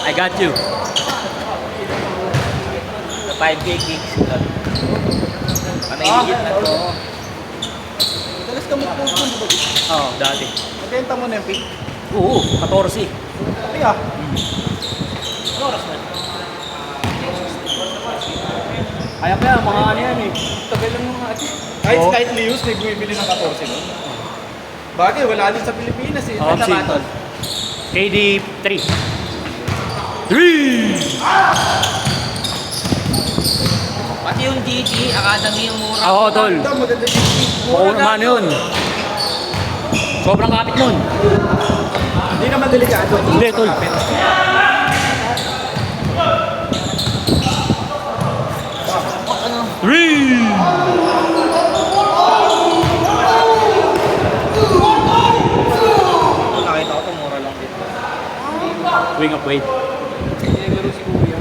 I got you. 5K kicks. Panahigit na to. Madalas ka magpupunta ba? Oo, dati. Nabenta mo na yung pick. Oo, 14. Okay ah. Ano oras na? Kaya pa yan, mga ano yan eh. Tagal lang mga ati. Kahit Lius, may bumibili ng 14 no? Bagay, wala din sa Pilipinas eh. Oo, Ano si- ba ito? KD 3. 3! Pati yung GT Academy yung mura. Oo, tol. Ito, maganda yung pick. Oo naman yun. Sobrang kapit nun. Hindi naman delikado. Hindi, tol. Kapit. Three! Nakita ko to mura lang dito. Wing of weight. Naglaro si Kuya.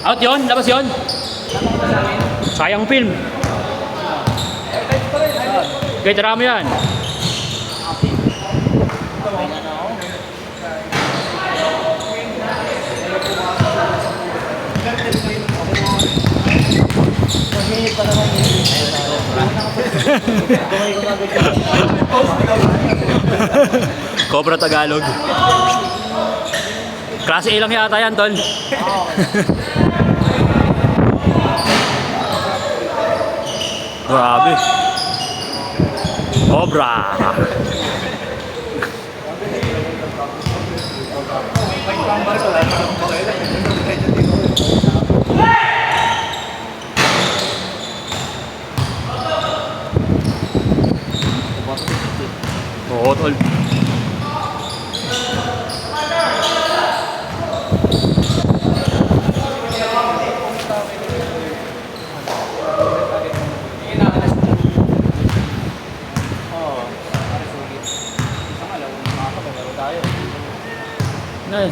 Out yun? Labas yun? Sayang film. Okay, tara mo yan. Cobra Tagalog. Klase A lang yata yan, tol. Grabe. Cobra. Oo, tol.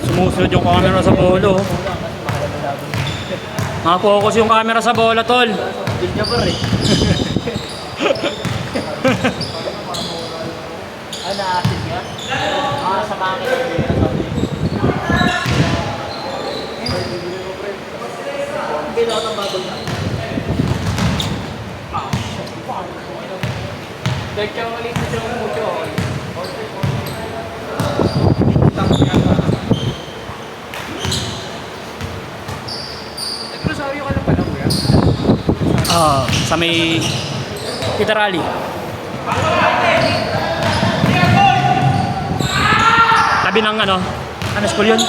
Sumusunod yung camera sa bolo. Nakapokus yung camera sa bola, tol. Hindi pa rin. Ah, na-active ka? Ah, sa makina. Bilot ang bago na. Dahil ka ulit na siya umucho. Nag-Rosario ka lang pala, Kuya? Sa may Peter Rally. Tabi ng ano school yun?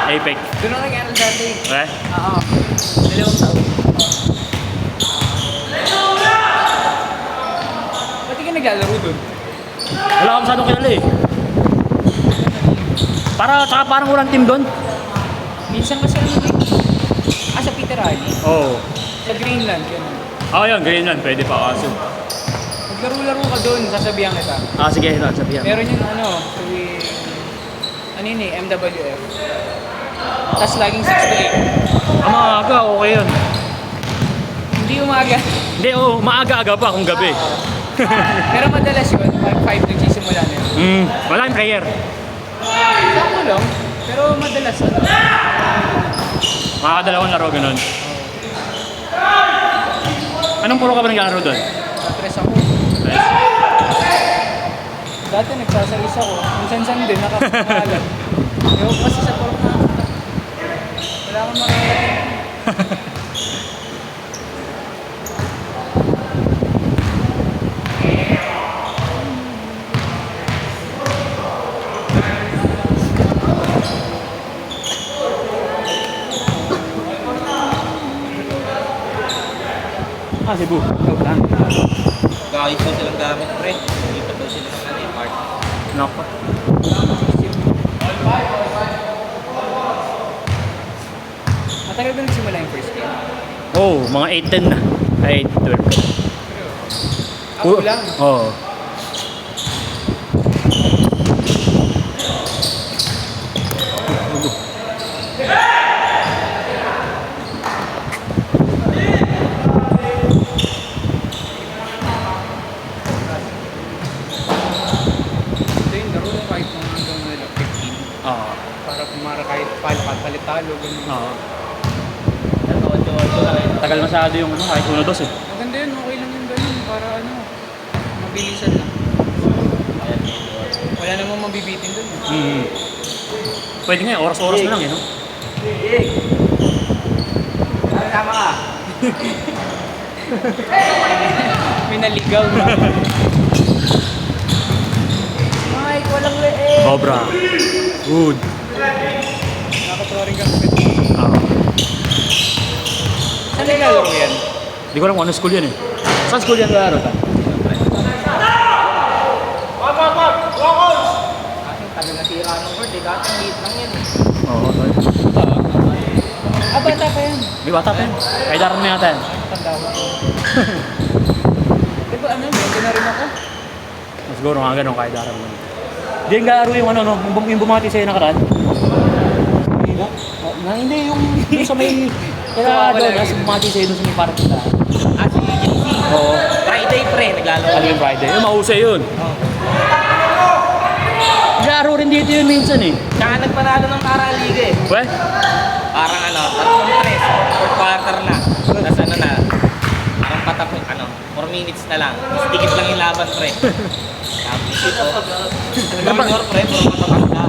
APEC. Doon ang nag-aaral dati. Okay? Oo. Dalawang taon. Ba't di ka naglalaro doon? Wala akong masyadong kilala eh. Parang walang team doon. Minsan kasi ano eh. Ah, sa Peter Ali. Oo. Sa Greenland. Ganun. Yun, Greenland. Pwede pa kaso. Maglaro-laro ka doon, sasabihan kita. Sige, ito, sabihan. Meron yung ano, ano yun eh, MWF. Tapos laging 6 to 8. Maaga, okay yun. Hindi umaga. Hindi, maaga-aga pa kung gabi. Pero madalas yun, pag 5 nagsisimula na yun. Malaking player. Sakto lang, pero madalas ano. Makakadalawang laro, ganun. Anong puro ka ba naglalaro doon? Stress ako. Dati nagsasalis ako, minsan-san din, nakapangalan. Ewan ko kasi sa parang wala akong makakalimutan. Cebu. Ikaw lang. Kahit po silang gamit, pre. Hindi pa daw sila ng ano yung part. Nako. Matagal ba nagsimula yung first game? Mga 8-10 na. Ay, 12. Ako lang. Oo. Oo. Para kumara kahit palit-talo, ganun. Oo. Pero 8-8 na rin. Tagal masyado yung ano, kahit 1-2 eh. Maganda yun, okay lang yung ganun. Para ano, mabilisan lang. Wala namang mabibitin dun. Hmm. Pwede nga, oras-oras na lang eh, no? Tama ka. May naligaw na. Mike, walang leeg. Cobra. Good. Nakatuwa rin kami. Oo. Saan naglalaro yan? Hindi ko alam kung ano school yan eh. Saan school yan laro ka? Tagal na tira ng court eh. Dati ang liit lang yan eh. Oo, tol. Ah, bata pa yan. May bata pa yan. Kaya daran mo yata yan. Tanda ko. Diba ano, bago na rin ako. Siguro nga ganun, kaya daran mo. Hindi yung laro yung ano, no? Yung bumati sa'yo nakaraan. Hindi, yung sa may... Kaya doon, nasa bumati sa'yo doon sa may parang kita. Ah, si JC. Oo. Friday pre, naglalaro. Ano yung Friday? Yung mahusay yun. Laro rin dito yun minsan eh. Tsaka nagpanalo ng Karaliga eh. We? Parang ano, 3-3, fourth quarter na. Tapos ano na, parang patap, 4 minutes na lang. Mas dikit lang yung laban, pre. Tapos ito, junior, pre, puro matatanda.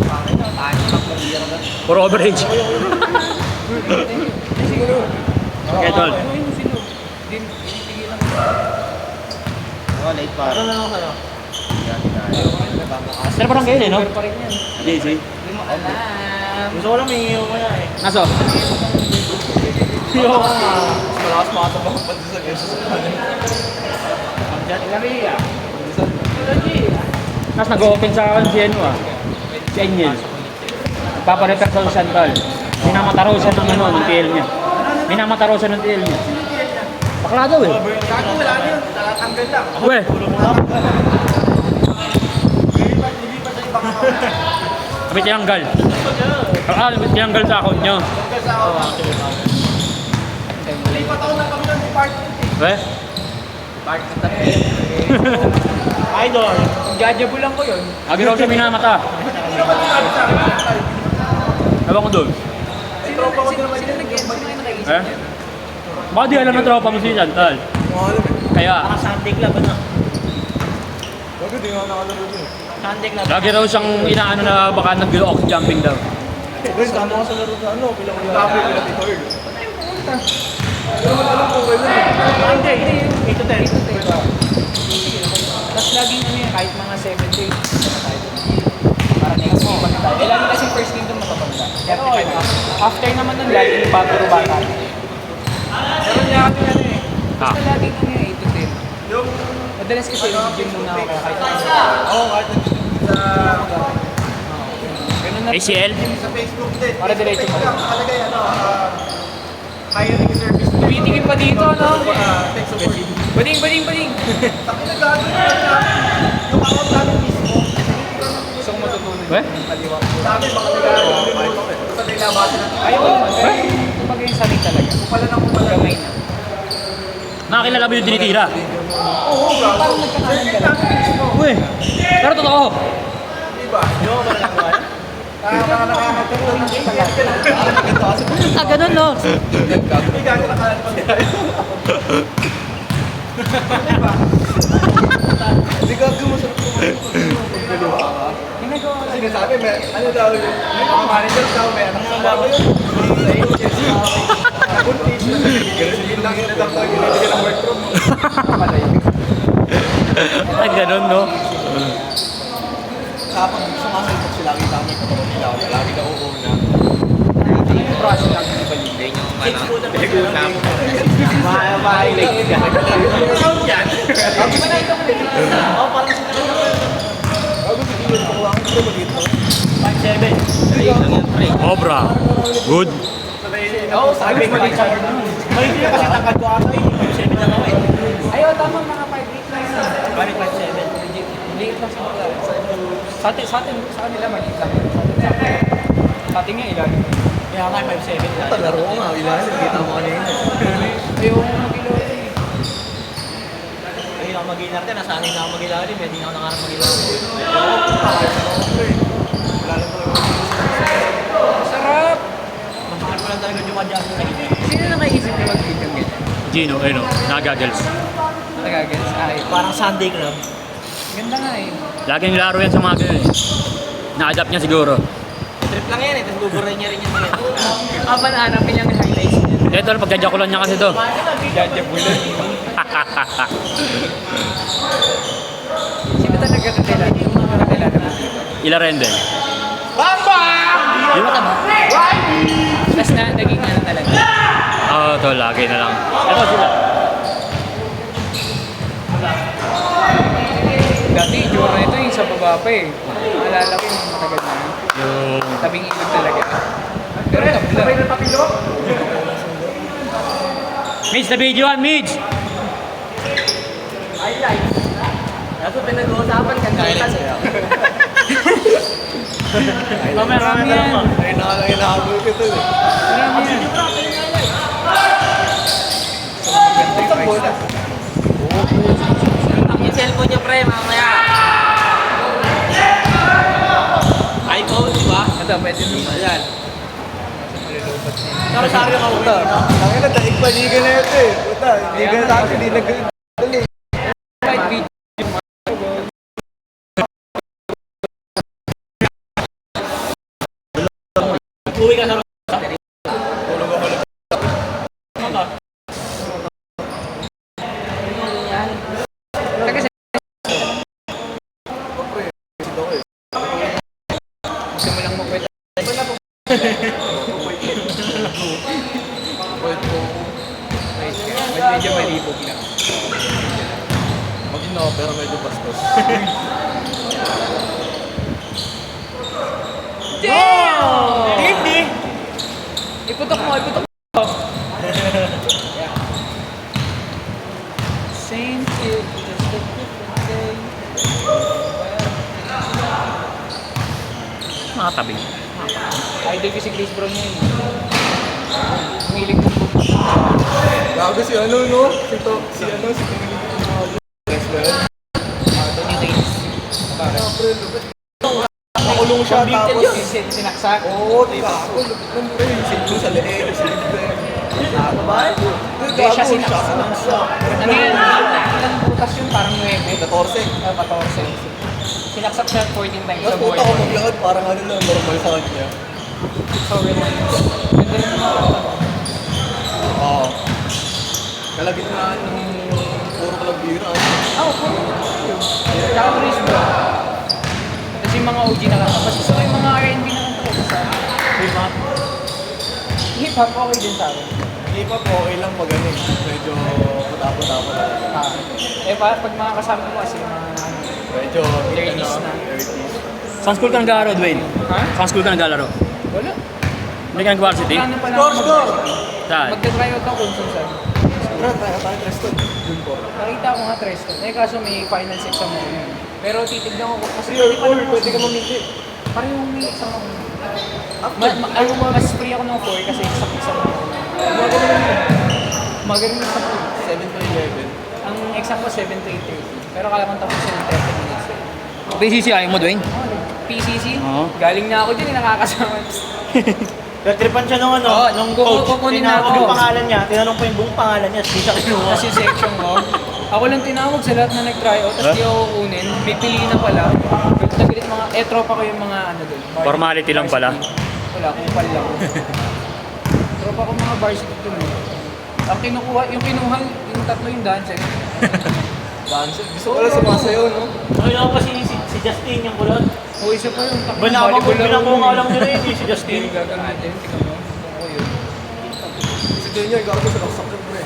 Bakit na, tayo na mag-year na. Puro overage. Siguro. Okay, tol. Ano yung sino? Tinitigilan ko. Oh, late pa. Ano na ako, Pero parang kayo eh, no? Super pa rin yan. JC. Hindi mo alam. Gusto ko lang may iyo mo na eh. Naso? Iyo ka nga. Malakas makatabang pa sa Jesus. Diyan, Ilaria. Nas nag-open sa akin si ano ah. Si Angel. Paparefer sa Chantal. Minamata raw siya ng ano, ng TL niya. Minamata raw siya ng TL niya. Bakla daw eh. Gago wala na yun. Tatanggal lang. We. May tinanggal. May tinanggal sa account nyo. Lipat ako na kami ng department eh. We? Department na Idol. Jajable lang ko yun. Agi raw siya minamata. Ewan ko doon. Sino nag-end? Sino yung nakaisip Eh? niya? Baka di alam ng tropa mo si Chantal. Kaya, Sunday club ano? Sunday club. lagi raw siyang inaano na baka nag-off jumping daw. Guys, tama ka sa laro sa ano, bilang yung cafe, bilang ito. Monday. 8 to 10. Tapos laging ano yan, kahit mga 7 days. Para next game pa tayo. Eh, lagi kasi first game doon matapagda. After naman nun, lagi yung baguro bata. Pero niya kami ano eh. Ah. Basta laging ano yan, 8 to 10. Madalas kasi yung gym muna ako kahit ano. Oo, kahit sa Ganun na. ACL? sa Facebook din. Para diretso pa. Nakalagay, hiring service. Tumitingin pa dito, no? Tech support. Bading, bading, bading. Sabi na gagawin na yung account namin mismo. Gusto ko matutunan. We? Kaliwa. Sabi, baka nagagawin mo. Basta nilabasa na. Ayaw ko naman. Kumbaga yung sarili talaga. Kupala na kupala. Gamay na. Nakakilala mo yung tinitira? Oo, gago. Parang nagkakaroon ka lang. Uy! Pero totoo. Diba? Yung mga nagawa. Nakakatulong yung game. Ah, ganun no? Hindi gago nakalan pa nila. Hindi gago masarap kumain. Ginagawa ko lang. Sige sabi, may ano daw yun? May mga manager daw, may anak na daw yun. Sa agency. Good teach na sa yun lang yung nadakta yung binibigyan ng work from. Ah, ganun no? Kapag sumasalita sila, kita may katawan nila, lagi na uuna. Yung process lang yung balik. Hindi yung pinag-uusap. Mga legs ka. Account yan. Oo, parang sila. Bago sigilin ko lang, ito mo dito. 5-7. Ayun lang yan, pre. Cobra. Good. Oo, sabi ko dito. Hindi na kasi tangkad ko ata eh. 7 lang ako eh. Ayaw, tama mga 5-8 lang yun. Bakit 5-7? Liit lang siguro. Sa kanila maliit lang. Sa atin nga ilalim. Kaya nga 5-7 lang. Laro ko nga, ilalim. Kita mo kanina. Ayaw ko mag-ilalim eh. Ayun ako mag-inarte. Nasanay na ako mag-ilalim. Hindi na ako nakarap mag-ilalim. Wala lang talaga dumadaan sa isip. Sino nakaisip na mag-video ganyan? Gino, ayun o, nagagals. Nagagans? Ay, Parang Sunday Club. ganda nga eh. Laging laro yan sa mga ganun eh. Na-adapt niya siguro. Trip lang yan eh, tapos buburay niya rin yan. Aba na hanapin niyang highlights niya. Ito, pagkadyakulan niya kasi to. Jajabulan. Sino talaga kakilala? Kakilala mo dito? Ilarende. Di ba tama? Tapos na, naging ano talaga. Oo, to, lagi na lang. Ito sila. Dati, itsura na ito yung sa baba pa eh. Naalala ko yung matagal na. Yung... Tabing ilog talaga. Pero tabla. Mitch, na videoan, Mitch! Kaso pinag-uusapan ka kasi. Marami yan. Ay, nakahabol ko ito eh. Marami yan. Maganda yung price. Yung cellphone niyo pre, mamaya. iPhone, di ba? Ito, pwede mo. Ayan. Nakasari ka puta. Tangin na, daig paligan na ito eh. Puta, hindi ka na ako, hindi nag... Kahit video. Uwi ka sa... Taga sa... Gusto mo lang magkwenta. Medyo malibog lang. Maging ako, pero medyo bastos. Damn! Hindi! Iputok mo, iputok mo. Yeah. Same kid, just a different day. Mga tabing. Idol ko si Chris Brown yun. Humilig ko. Gago si ano, no? Si ano, si Tony Reigns. Nakulong siya, tapos... Sinaksak. Oo, gago. Lupit pre. Sinlo sa leeg, sinlo. Ano ba? Hindi siya sinaksak. Ano yun? Ilang butas yun? Parang 9. 14. 14. Sinaksak siya 14 times Mas sa buhay. puta ko maglakad, parang ano lang, normal sa kanya. So, relax. Ganda rin mga Oo. Kalagitnaan ng puro kalabira. oh, puro. Tsaka Chris Brown. Tapos yung mga OG na kanta. Mas gusto ko yung mga R&B na kanta ko sa hip-hop. Hip-hop okay din sa akin. Hindi pa po, okay lang pag ano eh. Medyo puta-puta pa talaga. Pag mga kasama ko kasi mga Medyo 30s na. 30s. Saan school ka naglalaro, Dwayne? Ha? Saan school ka naglalaro? Wala. Hindi ka nag-varsity? Plano pa lang Score, score! Saan? Magka-tryout ako kung saan. Bro, tayo Treston. Dun po. Nakita ko nga Treston. Eh kaso may finals exam ako yun. Pero titignan ko kasi 3 or 4, pwede ka mamili. parehong may exam ako. After, Mas free ako ng 4 kasi sa exam ako. umaga naman yun. Magaling na sa 7 to 11. Ang exam ko 7 to 8:30. Pero kala kong tapos yung 30 minutes. PCC ayaw mo, Dwayne? PCC? Oo. Galing na ako dyan, nakakasama. Nagtripan siya nung ano, Oo, nung kukunin coach. na Tinawag ako. yung pangalan niya, tinanong pa yung buong pangalan niya, hindi siya kinuha. Kasi section ko. Ako lang tinawag sa lahat na nag-tryout, tapos di ako kukunin. May pili na pala. Nagpilit mga, tropa ko yung mga ano doon. Formality lang pala. Wala, kupal lang. Tropa ko mga varsity doon. Ang kinukuha, yung kinuha, yung tatlo yung dancer. Dance. Gusto ko lang sumasayaw, no? Ayun pa si Justin yung kulot. O isa pa yung takbo. Binakunga lang nila yun, si Justin. Hindi gagamitin, tingnan mo. Ako yun. Si Junior, gago sa laksak yung pre.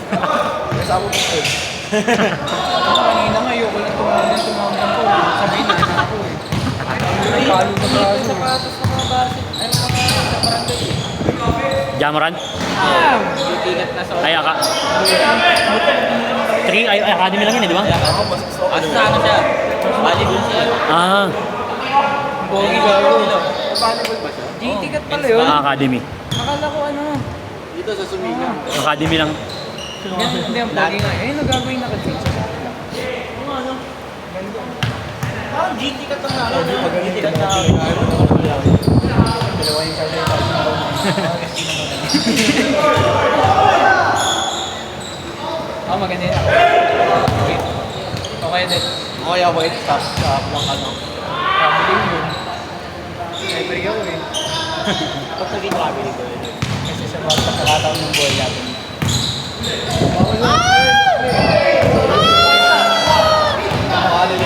Kasama mo ko. Ako kanina nga, ayoko lang tumawag ko. Sabihin na ako eh. Nagkalo na kaso. Sapatos ng mga basit. Ay, mga barangay. Jamaran? Titigat na sa Ay, ay, academy lang yun, di ba? Asa sa ano siya? Volleyball siya. Ah, Pogi gago. Volleyball ba siya? G-ticket pala yun. academy. Akala ko ano. Dito sa Sumiga. Academy lang. Hindi, ang pogi nga. Eh, nagagawin na kasi. Parang GT ka ito na. Magaling GT ka ka na. na. Dalawa yung Oh, maganda yun ako. Okay din. Okay, wait. Tapos lang ano. Traveling yun. Library ako eh. Pag naging traveling ko yun. Kasi sa mga pagkakataon ng buhay natin.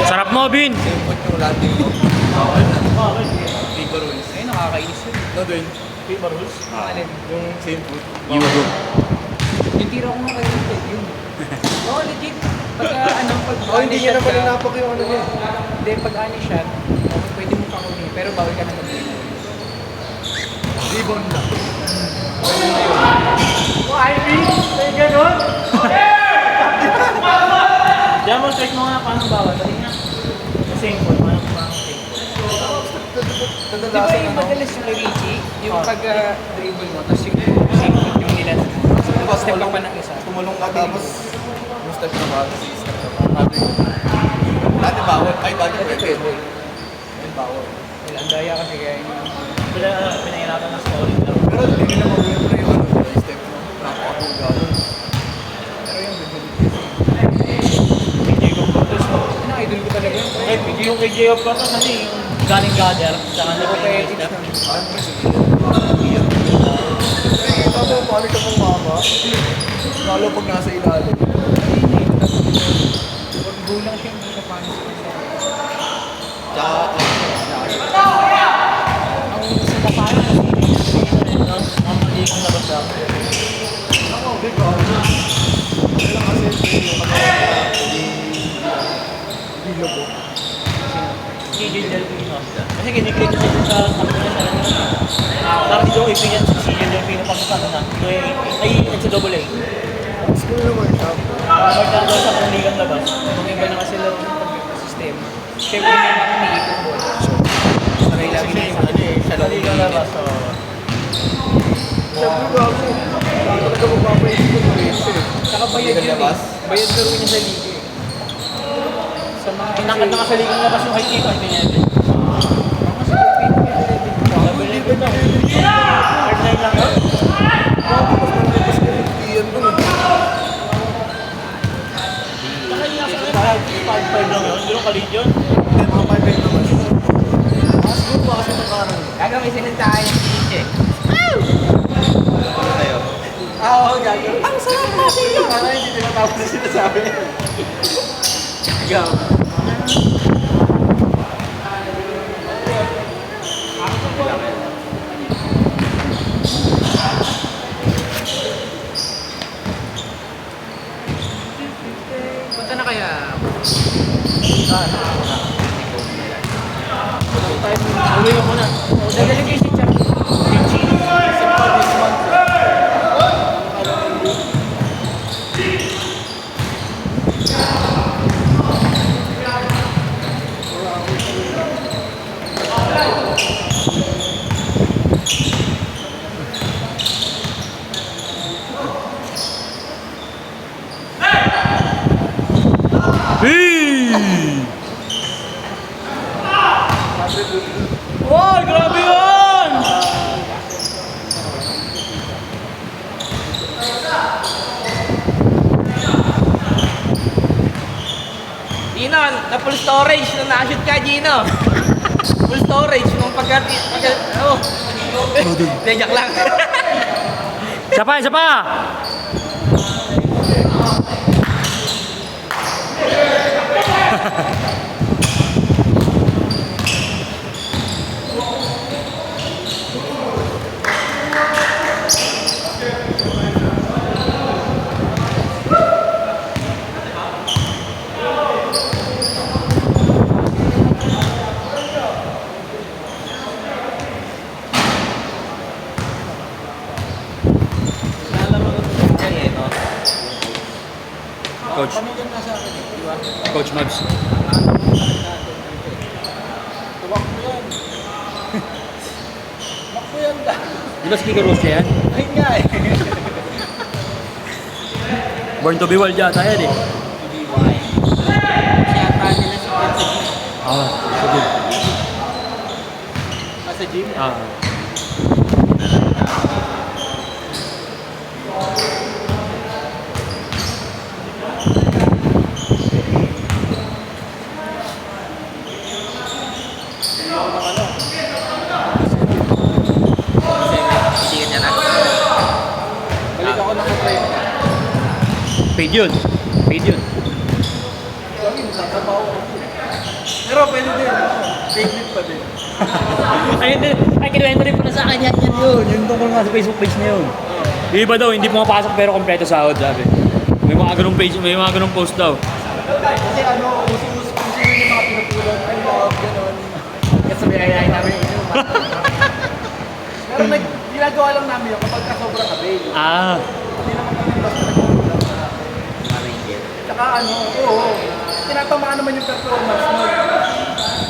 Sarap mo, Bin! Input yung landing mo. Viva rules. Ayun, nakakainis yun. No, doon. Paper rules. Alin? Yung same food. YouTube. Yung tira ko nga kayo yun. Oo, legit. Pagka pag Oh, hindi niya naman inapak yung ano niya. Hindi, pag ani shot, pwede mo pakuli, pero bawal ka na mag-play. Ribbon lang. Demonstrate mo nga paano bawal. Dali nga. Kasi yung paano take. Di ba Kadalasan yung ano. madalas yung kay Richie, yung pag-dribble mo, tapos yung same foot yung nila. Step ka pa ng isa. Tumulong ka tapos yung step na ba? Step na ba? Dati bawal. Ay, dati pwede. Ay, bawal. Ang daya kasi kaya yun. Pinahirapan ng story. Pero hindi na mag-remember yung ano, yung step mo. Napakabuga. Pero yung bibili. Jacob Cortez mo. Ano, idol ko talaga yun. Yung kay Jacob Cortez, ano yung galing gather. Saka na Okay, pinag-step. Ano ba sige? Iyan. Nakikita mo, paano ka mong mama? Lalo pag nasa ilalim. Huwag gulang siya hindi sa panis ko. Tsaka, Ang sa kapanan, Ang hindi ko nabasa. ako, big on. Kailan kasi yung hilo ko. Si Gilgel Pino. Kasi kiniklik ko siya sa kanila sa ano. Parang hindi ko ipinyan si Gilgel Pino pag sa na. Ay, NCAA. School naman siya. Magkano daw sa panligang labas. mga iba na kasi laro ng pag-sistema. Siyempre, may mga umiikot mo. Saray lagi na yung Sa panligang labas. Siyempre ba ako? Hindi talaga magpapaisip ko ng race eh. Saka bayad yun Labas? eh. Bayad laro niya sa liga eh. Sa mga Pinakad na sa ligang labas yung high kick. Hindi niya ito. Mga sa Pilipino, Level 11 daw. Hard line lang yun. Iyan ko eh. Saka yung nasa akin, 5-5 lang yun. Hindi ko kalit yun. Hindi, mga 5 naman siya. Mga school pa kasi nagkaroon. Gagawin sinuntahan yung teacher. Tayo. Oo, gagawin. Ang sarap kasi yun! Para hindi nila tapos na sinasabi. Ikaw. Punta na kaya? Uwi ko muna. Dadalhin kayo si Chuck. Wow, grabe yun! Gino, na full storage nung na-shoot ka, Gino. Full storage nung oh. Lejak lang. Isa pa, isa pa! Lalaro ko dyan eh, no? Coach. Coach Mags. Makpo yan da. Di ba si Kika Rose yan? Ay nga eh. Born to be wild yata yan eh. Kaya tayo nila si Jen sa gym. Ah, so good. Sa gym? Ah. yun. Paid yun. Pero pwede din. Payment pa din. Ay, kinuwento rin pala sa akin yan yun. Yung tungkol nga sa Facebook page na yun. Yung iba daw, hindi pumapasok pero kompleto sahod, sabi. May mga ganung page, may mga ganung post daw. Kasi ano, uso-uso yung mga pinupulot. I love, gano'n. Kasi sabi ayayin namin yun. Pero ginagawa lang namin yun kapag sobrang avail. Ah, Hindi naman kami basta nagpupulang na. Tsaka ano, oo. Tinatamaan naman yung performance mo.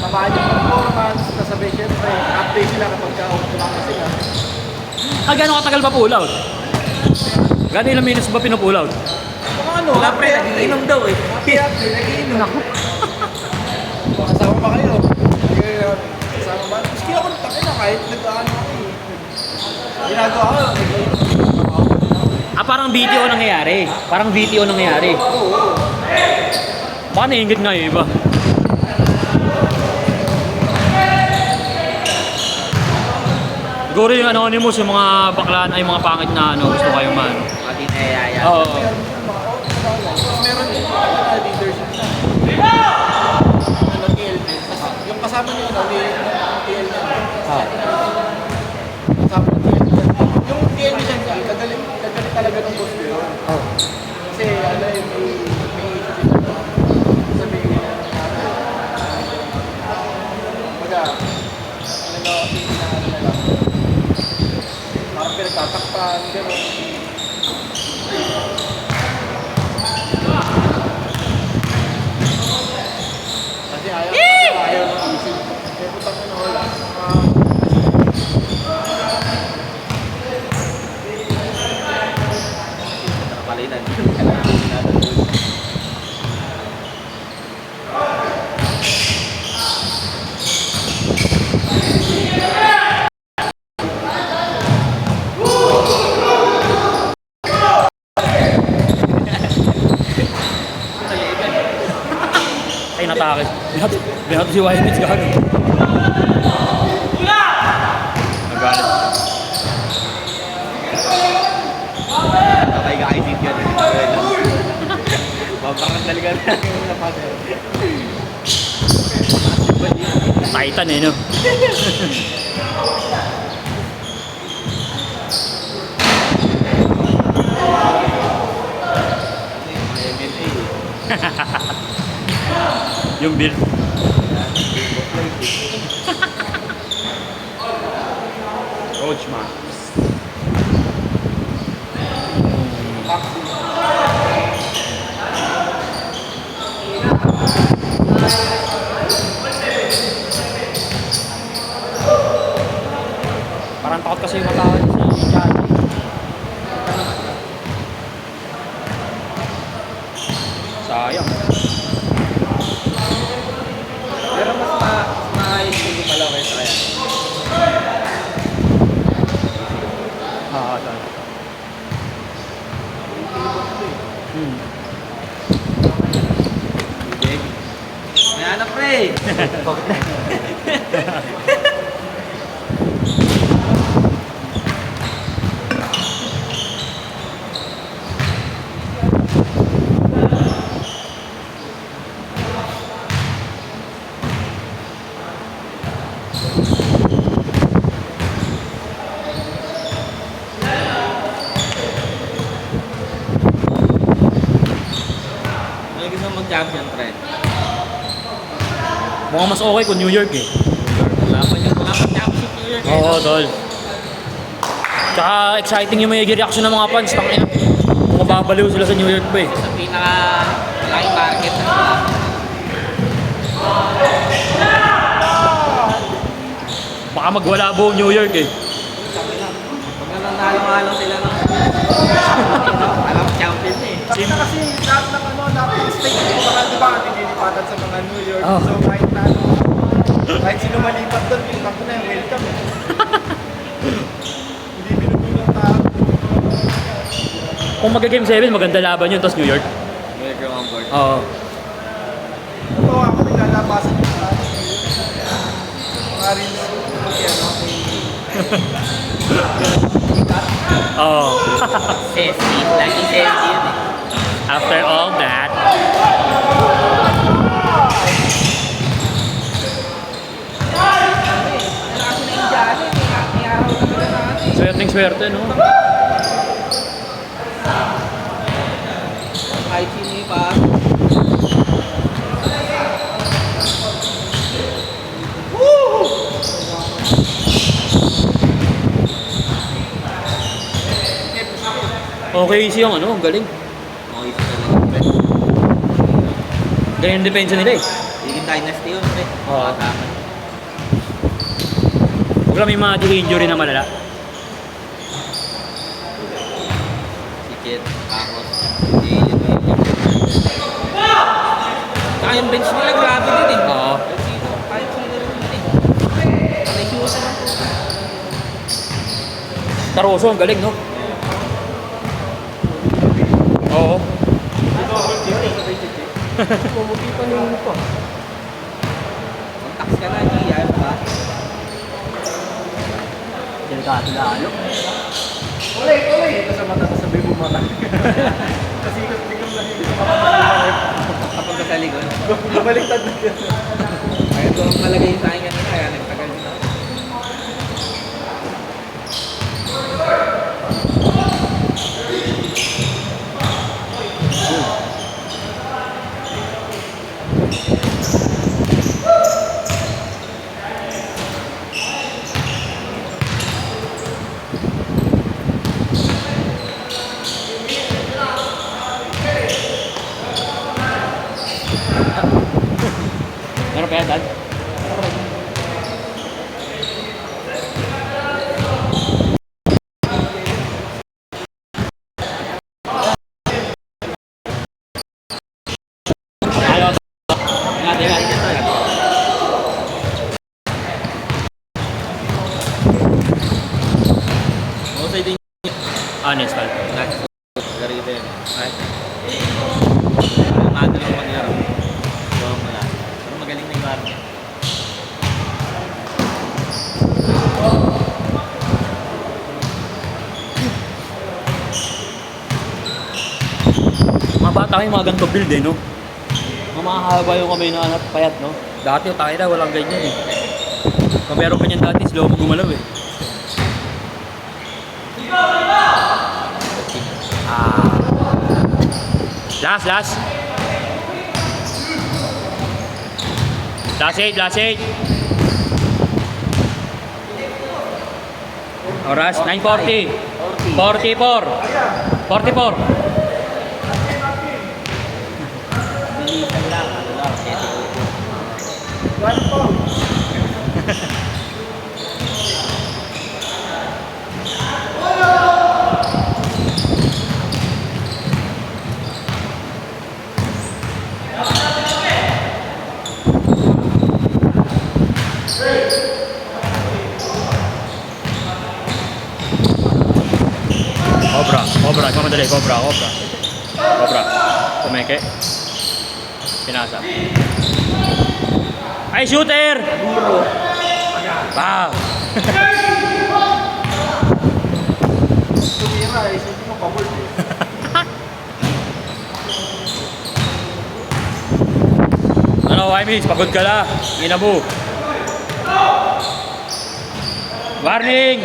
Tamaan yung performance, nasabi syempre, update sila kapag kumama sila. gano'ng katagal pa pull out? Gano'ng ilang minutes ba pinupull out? Kung ano, Wala pre, nagiinom daw eh. Update, nagiinom. Kasama pa kayo. Kasama ba? Maski ako nagtaki na kahit nag-ano ako eh. Ginagawa ko, nagiinom. Ah, parang VTO nangyayari. Parang VTO nangyayari. Oo. Baka naiingit nga yung iba. Siguro yung anonymous, yung mga baklaan ay mga pangit na ano, gusto kayong man. Pati nayayaya. Oo. Meron din mga leadership na. Ano, TLD. Yung kasama niyo, ano, TLD. Kasama ng TLD. Yung TLD siya, kagaling talaga ng boss ko yun. Kasi, ano, may sabihin niya, baga, ano lang, parang pinagtatakpan, gano'n. Kasi ayaw ng isip. Kaya putang na wala. Palitan. Ay, natake. Binato si Wildmits gano'n. Nagalit. Sabay ka isip yun. Babakan talaga na yung napagal. Titan eh, no? Yung build. Coach Max. Parang takot kasi yung matawad si Johnny. Sayang. Pero mas maayos yung gumalaw kayo sa kaya. Ah, tama. Big. May anak pre! May gusto mag-champion pre. Mukhang mas okay kung New York eh. Wala pa championship New York eh. Oo, tol. Tsaka exciting yung may reaction ng mga fans. Tangina. Mababaliw sila sa New York pa eh. Sa pinaka-laking market na sila. Baka magwala buong New York eh. Pag nanalo-halo sila ng alam champion eh. Kasi lahat ng ano, lahat ng state, di ba, nililipatan sa mga New York. Oh. So kahit na ano, kahit sino malipat doon, ako na yung welcome eh. Hindi binubulang tao. Kung mag-game 7, maganda laban yun. Tapos New York. New York yung on board. Oo. Totoo ako, naglalabasan yung mga reels ko. Kasi ano, Oo. Sesi. Lagi sesi yun eh. After all that, swerte, no? Kahit sino yung pa. Okay, easy yung ano, ang galing. Okay, isa talaga, pre. Galing ang depensa nila eh. Higit dynasty yun, pre. Oo. Tama. Huwag lang may mga injury na malala. Si Chet, Akos, si William. Saka yung bench nila, grabe din eh. Oo. Kahit sino rin yun eh. May shoes lang po. Taroso, ang galing, no? Oo. Pumuti pa yung pa. Mag-tax ka na, G. Ayaw pa. Delikado lalo. Ulit! Ito sa mata ko sabi mo mata. Kasi ikot-ikot lang yung Kapag ka sa likod. bumaliktad na yun. Kaya ito ang malagay sa akin kanina, kaya nagtagal din ako. Meron pa yan, Dad? Ayos. Ingat. Mahusay din Honest, Dad. natin sa garita yun. Right? Maado lang maglaro. So, wala. Pero magaling na yung laro niya. Mga bata kayo, mga ganito build eh, no? Mga mahahaba yung kamay na anak payat, no? Dati, tayo na, walang ganyan eh. Kung meron pa niyan dati, slow mo gumalaw eh. Last. Last 8. Oras, 9:40. 44. Bilisan lang. Ano lang. One po. Cobra, mamadali, Cobra. Tumeke. Pinasa. Ay, shooter! Wow! Tumira eh. Isipin mo pabol eh. Ano, Imis? Pagod ka na. Inabu. Warning!